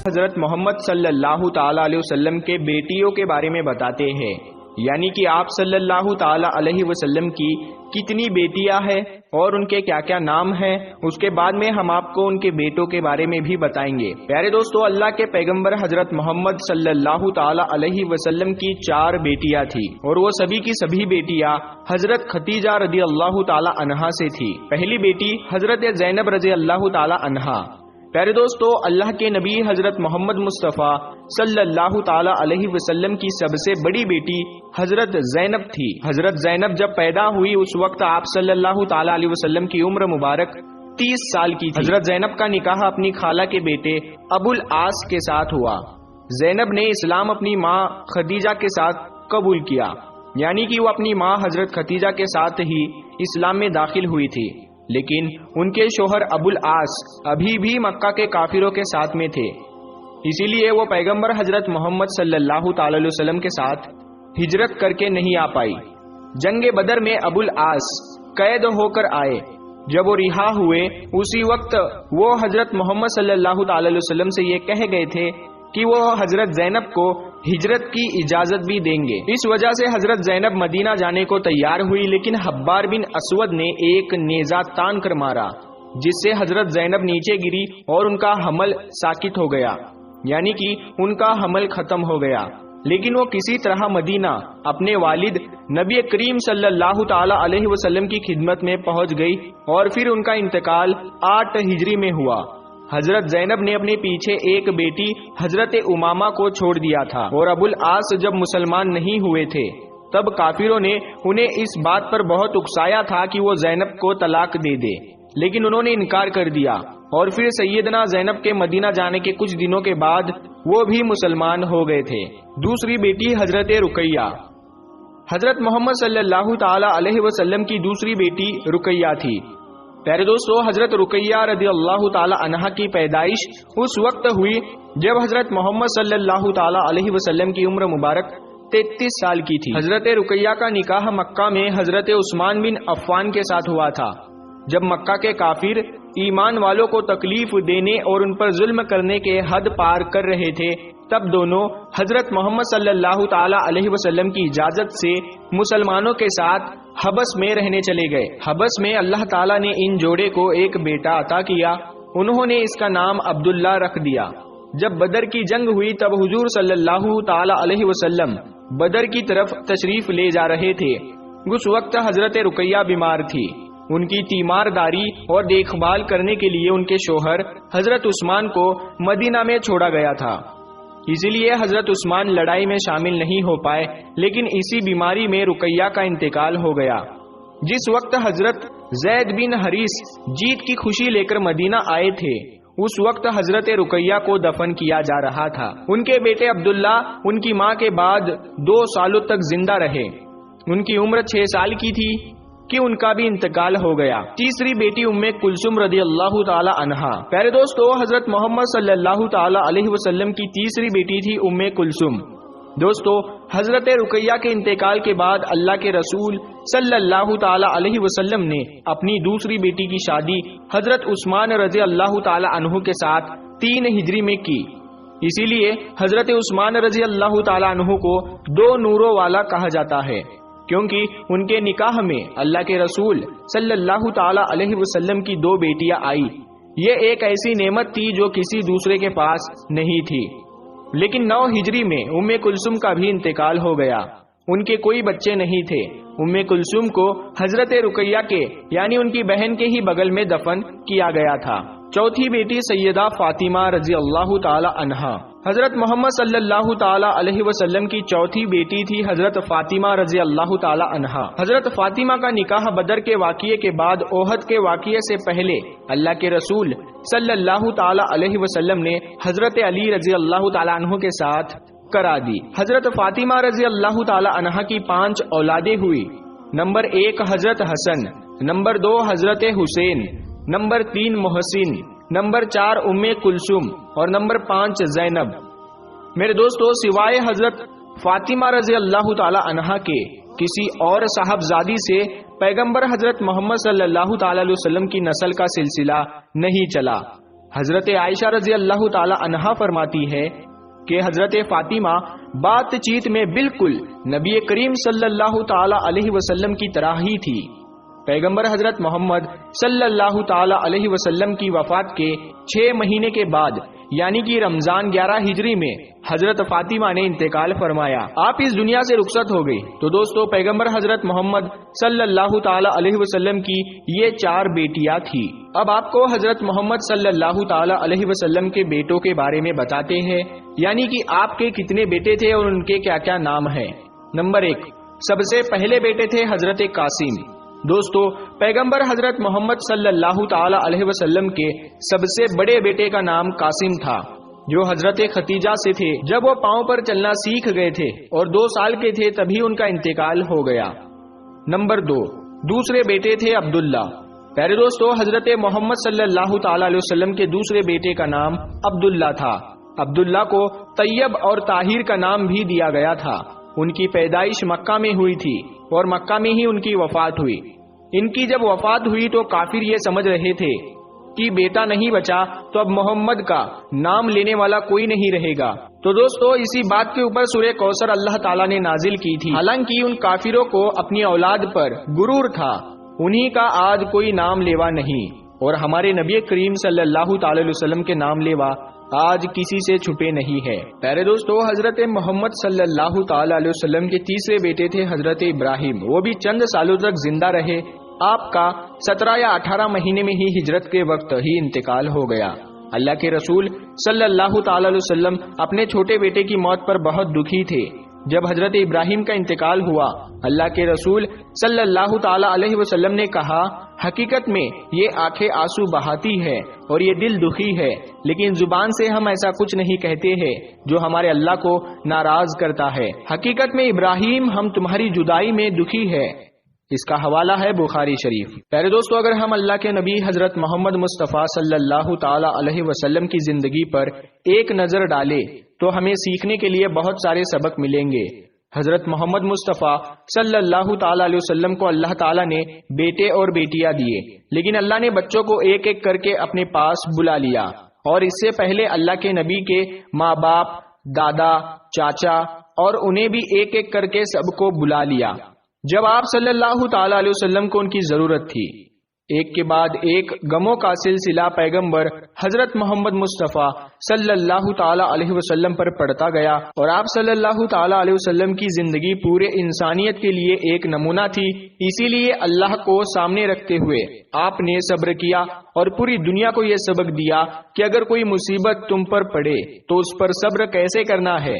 حضرت محمد صلی اللہ تعالی علیہ وسلم کے بیٹیوں کے بارے میں بتاتے ہیں، یعنی کہ آپ صلی اللہ تعالی علیہ وسلم کی کتنی بیٹیاں ہیں اور ان کے کیا کیا نام ہیں۔ اس کے بعد میں ہم آپ کو ان کے بیٹوں کے بارے میں بھی بتائیں گے۔ پیارے دوستو، اللہ کے پیغمبر حضرت محمد صلی اللہ تعالی علیہ وسلم کی 4 بیٹیاں تھی، اور وہ سبھی کی سبھی بیٹیاں حضرت خدیجہ رضی اللہ تعالی عنہا سے تھی۔ پہلی بیٹی حضرت زینب رضی اللہ تعالی عنہا۔ پیارے دوستو، اللہ کے نبی حضرت محمد مصطفیٰ صلی اللہ تعالی علیہ وسلم کی سب سے بڑی بیٹی حضرت زینب تھی۔ حضرت زینب جب پیدا ہوئی اس وقت آپ صلی اللہ تعالی علیہ وسلم کی عمر مبارک 30 سال کی تھی۔ حضرت زینب کا نکاح اپنی خالہ کے بیٹے ابو العاص کے ساتھ ہوا۔ زینب نے اسلام اپنی ماں خدیجہ کے ساتھ قبول کیا، یعنی کہ وہ اپنی ماں حضرت خدیجہ کے ساتھ ہی اسلام میں داخل ہوئی تھی، لیکن ان کے شوہر ابو العاص ابھی بھی مکہ کے کافروں کے ساتھ میں تھے، اسی لیے وہ پیغمبر حضرت محمد صلی اللہ تعالی علیہ وسلم کے ساتھ ہجرت کر کے نہیں آ پائی۔ جنگ بدر میں ابو العاص قید ہو کر آئے۔ جب وہ رہا ہوئے اسی وقت وہ حضرت محمد صلی اللہ تعالی علیہ وسلم سے یہ کہہ گئے تھے کہ وہ حضرت زینب کو ہجرت کی اجازت بھی دیں گے۔ اس وجہ سے حضرت زینب مدینہ جانے کو تیار ہوئی، لیکن حبار بن اسود نے ایک نیزہ تان کر مارا، جس سے حضرت زینب نیچے گری اور ان کا حمل ساکت ہو گیا، یعنی کہ ان کا حمل ختم ہو گیا۔ لیکن وہ کسی طرح مدینہ اپنے والد نبی کریم صلی اللہ تعالی علیہ وسلم کی خدمت میں پہنچ گئی، اور پھر ان کا انتقال 8 ہجری میں ہوا۔ حضرت زینب نے اپنے پیچھے ایک بیٹی حضرت امامہ کو چھوڑ دیا تھا، اور ابو العاص جب مسلمان نہیں ہوئے تھے تب کافروں نے انہیں اس بات پر بہت اکسایا تھا کہ وہ زینب کو طلاق دے دے، لیکن انہوں نے انکار کر دیا، اور پھر سیدنا زینب کے مدینہ جانے کے کچھ دنوں کے بعد وہ بھی مسلمان ہو گئے تھے۔ دوسری بیٹی حضرت رقیہ۔ حضرت محمد صلی اللہ تعالی علیہ وسلم کی دوسری بیٹی رقیہ تھی۔ پیارے دوستو، حضرت رقیہ رضی اللہ تعالی عنہا کی پیدائش اس وقت ہوئی جب حضرت محمد صلی اللہ تعالی علیہ وسلم کی عمر مبارک 33 سال کی تھی۔ حضرت رقیہ کا نکاح مکہ میں حضرت عثمان بن عفان کے ساتھ ہوا تھا۔ جب مکہ کے کافر ایمان والوں کو تکلیف دینے اور ان پر ظلم کرنے کے حد پار کر رہے تھے، تب دونوں حضرت محمد صلی اللہ تعالی علیہ وسلم کی اجازت سے مسلمانوں کے ساتھ حبس میں رہنے چلے گئے۔ حبس میں اللہ تعالیٰ نے ان جوڑے کو ایک بیٹا عطا کیا، انہوں نے اس کا نام عبداللہ رکھ دیا۔ جب بدر کی جنگ ہوئی تب حضور صلی اللہ تعالی علیہ وسلم بدر کی طرف تشریف لے جا رہے تھے۔ اس وقت حضرت رقیہ بیمار تھی۔ ان کی تیمارداری اور دیکھ بھال کرنے کے لیے ان کے شوہر حضرت عثمان کو مدینہ میں چھوڑا گیا تھا، اسی لیے حضرت عثمان لڑائی میں شامل نہیں ہو پائے، لیکن اسی بیماری میں رقیہ کا انتقال ہو گیا۔ جس وقت حضرت زید بن حریث جیت کی خوشی لے کر مدینہ آئے تھے، اس وقت حضرت رقیہ کو دفن کیا جا رہا تھا۔ ان کے بیٹے عبداللہ ان کی ماں کے بعد 2 سالوں تک زندہ رہے۔ ان کی عمر 6 سال کی تھی کہ ان کا بھی انتقال ہو گیا۔ تیسری بیٹی ام کلثوم رضی اللہ تعالی عنہا۔ پیارے دوستو، حضرت محمد صلی اللہ تعالی علیہ وسلم کی تیسری بیٹی تھی ام کلثوم۔ دوستو، حضرت رقیہ کے انتقال کے بعد اللہ کے رسول صلی اللہ تعالی علیہ وسلم نے اپنی دوسری بیٹی کی شادی حضرت عثمان رضی اللہ تعالی عنہ کے ساتھ 3 ہجری میں کی۔ اسی لیے حضرت عثمان رضی اللہ تعالی عنہ کو 2 نوروں والا کہا جاتا ہے، کیونکہ ان کے نکاح میں اللہ کے رسول صلی اللہ تعالی علیہ وسلم کی 2 بیٹیاں آئی۔ یہ ایک ایسی نعمت تھی جو کسی دوسرے کے پاس نہیں تھی۔ لیکن 9 ہجری میں ام کلثوم کا بھی انتقال ہو گیا۔ ان کے کوئی بچے نہیں تھے۔ ام کلثوم کو حضرت رقیہ کے یعنی ان کی بہن کے ہی بغل میں دفن کیا گیا تھا۔ چوتھی بیٹی سیدہ فاطمہ رضی اللہ تعالی عنہا۔ حضرت محمد صلی اللہ تعالی علیہ وسلم کی چوتھی بیٹی تھی حضرت فاطمہ رضی اللہ تعالی عنہا۔ حضرت فاطمہ کا نکاح بدر کے واقعے کے بعد احد کے واقعے سے پہلے اللہ کے رسول صلی اللہ تعالی علیہ وسلم نے حضرت علی رضی اللہ تعالی عنہ کے ساتھ کرا دی۔ حضرت فاطمہ رضی اللہ تعالی عنہا کی 5 اولادیں ہوئی۔ نمبر 1 حضرت حسن، نمبر 2 حضرت حسین، نمبر 3 محسن، نمبر 4 ام کلثوم اور نمبر 5 زینب۔ میرے دوستو، سوائے حضرت فاطمہ رضی اللہ تعالی عنہا کے کسی اور صاحبزادی سے پیغمبر حضرت محمد صلی اللہ تعالی علیہ وسلم کی نسل کا سلسلہ نہیں چلا۔ حضرت عائشہ رضی اللہ تعالی عنہا فرماتی ہے کہ حضرت فاطمہ بات چیت میں بالکل نبی کریم صلی اللہ تعالی علیہ وسلم کی طرح ہی تھی۔ پیغمبر حضرت محمد صلی اللہ تعالی علیہ وسلم کی وفات کے 6 مہینے کے بعد یعنی کہ رمضان 11 ہجری میں حضرت فاطمہ نے انتقال فرمایا، آپ اس دنیا سے رخصت ہو گئی۔ تو دوستو پیغمبر حضرت محمد صلی اللہ تعالی علیہ وسلم کی یہ 4 بیٹیاں تھی۔ اب آپ کو حضرت محمد صلی اللہ تعالی علیہ وسلم کے بیٹوں کے بارے میں بتاتے ہیں، یعنی کہ آپ کے کتنے بیٹے تھے اور ان کے کیا کیا نام ہیں۔ نمبر 1، سب سے پہلے بیٹے تھے حضرت قاسم۔ دوستو پیغمبر حضرت محمد صلی اللہ تعالی علیہ وسلم کے سب سے بڑے بیٹے کا نام قاسم تھا، جو حضرت ختیجہ سے تھے۔ جب وہ پاؤں پر چلنا سیکھ گئے تھے اور 2 سال کے تھے تبھی ان کا انتقال ہو گیا۔ نمبر 2، دوسرے بیٹے تھے عبداللہ۔ پیارے دوستو حضرت محمد صلی اللہ تعالی علیہ وسلم کے دوسرے بیٹے کا نام عبداللہ تھا۔ عبداللہ کو طیب اور طاہر کا نام بھی دیا گیا تھا۔ ان کی پیدائش مکہ میں ہوئی تھی اور مکہ میں ہی ان کی وفات ہوئی۔ ان کی جب وفات ہوئی تو کافر یہ سمجھ رہے تھے کہ بیٹا نہیں بچا تو اب محمد کا نام لینے والا کوئی نہیں رہے گا۔ تو دوستو اسی بات کے اوپر سورہ کوثر اللہ تعالیٰ نے نازل کی تھی۔ حالانکہ ان کافروں کو اپنی اولاد پر غرور تھا، انہی کا آج کوئی نام لیوا نہیں، اور ہمارے نبی کریم صلی اللہ تعالی علیہ وسلم کے نام لیوا آج کسی سے چھپے نہیں ہے۔ پیارے دوستو حضرت محمد صلی اللہ تعالی علیہ وسلم کے تیسرے بیٹے تھے حضرت ابراہیم۔ وہ بھی چند سالوں تک زندہ رہے۔ آپ کا 17 یا 18 مہینے میں ہی ہجرت کے وقت ہی انتقال ہو گیا۔ اللہ کے رسول صلی اللہ تعالی علیہ وسلم اپنے چھوٹے بیٹے کی موت پر بہت دکھی تھے۔ جب حضرت ابراہیم کا انتقال ہوا، اللہ کے رسول صلی اللہ تعالی علیہ وسلم نے کہا، حقیقت میں یہ آنکھیں آنسو بہاتی ہے اور یہ دل دکھی ہے، لیکن زبان سے ہم ایسا کچھ نہیں کہتے ہیں جو ہمارے اللہ کو ناراض کرتا ہے۔ حقیقت میں ابراہیم ہم تمہاری جدائی میں دکھی ہے۔ اس کا حوالہ ہے بخاری شریف۔ پیارے دوستو اگر ہم اللہ کے نبی حضرت محمد مصطفیٰ صلی اللہ تعالی علیہ وسلم کی زندگی پر ایک نظر ڈالیں تو ہمیں سیکھنے کے لیے بہت سارے سبق ملیں گے۔ حضرت محمد مصطفیٰ صلی اللہ تعالی علیہ وسلم کو اللہ تعالیٰ نے بیٹے اور بیٹیاں دیے، لیکن اللہ نے بچوں کو ایک ایک کر کے اپنے پاس بلا لیا، اور اس سے پہلے اللہ کے نبی کے ماں باپ، دادا، چاچا اور انہیں بھی ایک ایک کر کے سب کو بلا لیا۔ جب آپ صلی اللہ تعالی علیہ وسلم کو ان کی ضرورت تھی، ایک کے بعد ایک غموں کا سلسلہ پیغمبر حضرت محمد مصطفیٰ صلی اللہ تعالی علیہ وسلم پر پڑتا گیا، اور آپ صلی اللہ تعالی علیہ وسلم کی زندگی پورے انسانیت کے لیے ایک نمونہ تھی۔ اسی لیے اللہ کو سامنے رکھتے ہوئے آپ نے صبر کیا اور پوری دنیا کو یہ سبق دیا کہ اگر کوئی مصیبت تم پر پڑے تو اس پر صبر کیسے کرنا ہے۔